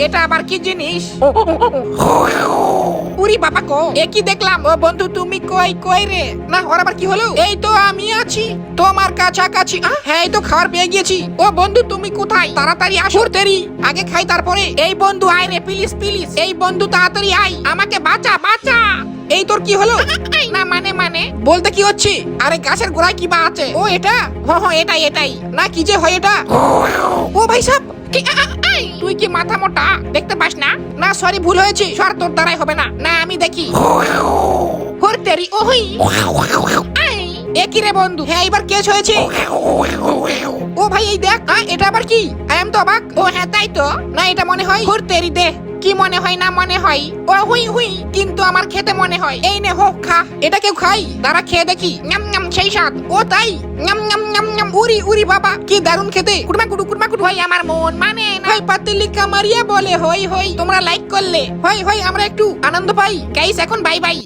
এটা আবার কি জিনিস? উরি বাবা কো এ কি দেখলাম? ও বন্ধু তুমি কই কই রে? না ওর আবার কি হলো? এই তো আমি আছি তোমার কাছাকাছি। হ্যাঁ এই তো খাবার পেয়ে গেছি। ও বন্ধু তুমি কোথায়? তাড়াতাড়ি আসো তেরি, আগে খাই তারপরে। এই বন্ধু আয় রে প্লিজ প্লিজ, এই বন্ধু তাড়াতাড়ি আয়, আমাকে বাঁচা বাঁচা। এই তোর কি হলো? না মানে বলতে কি হচ্ছে? আরে গাছের গোড়ায় কি বা আছে? ও এটা এটাই এটাই না কি যে হয় এটা? ও ভাই সাহেব কি তুই কি মাথা মোটা দেখতে পাস না? না সরি ভুল হয়েছে, সর তোর দ্বারাই হবে না। না আমি দেখি। হোর তেরি ওহই একই রে বন্ধু। হ্যাঁ এবার কেস হয়েছে। ও ভাই এই দেখ, এটা আবার কি? আই এম তো অবাক। ও হ্যাঁ তাই তো। না এটা মনে হয় হোর তেরি দে। কি মনে হয় না মনে হয়? ও হুই হুই, কিন্তু আমার খেতে মনে হয়। এই নে হোক খা। এটা কেউ খাই? দাঁড়া খেয়ে দেখি। নাম নাম সেই স্বাদ। ও তাই নাম নাম নাম নাম। উরি উরি বাবা কি দারুণ খেতে। কুটমা কুটু হয় আমার মন মানে না। হয় পাতিলি কামারিয়া বলে হই হই। তোমরা লাইক করলে হয় হয় আমরা একটু আনন্দ পাই। গাইস এখন বাই বাই।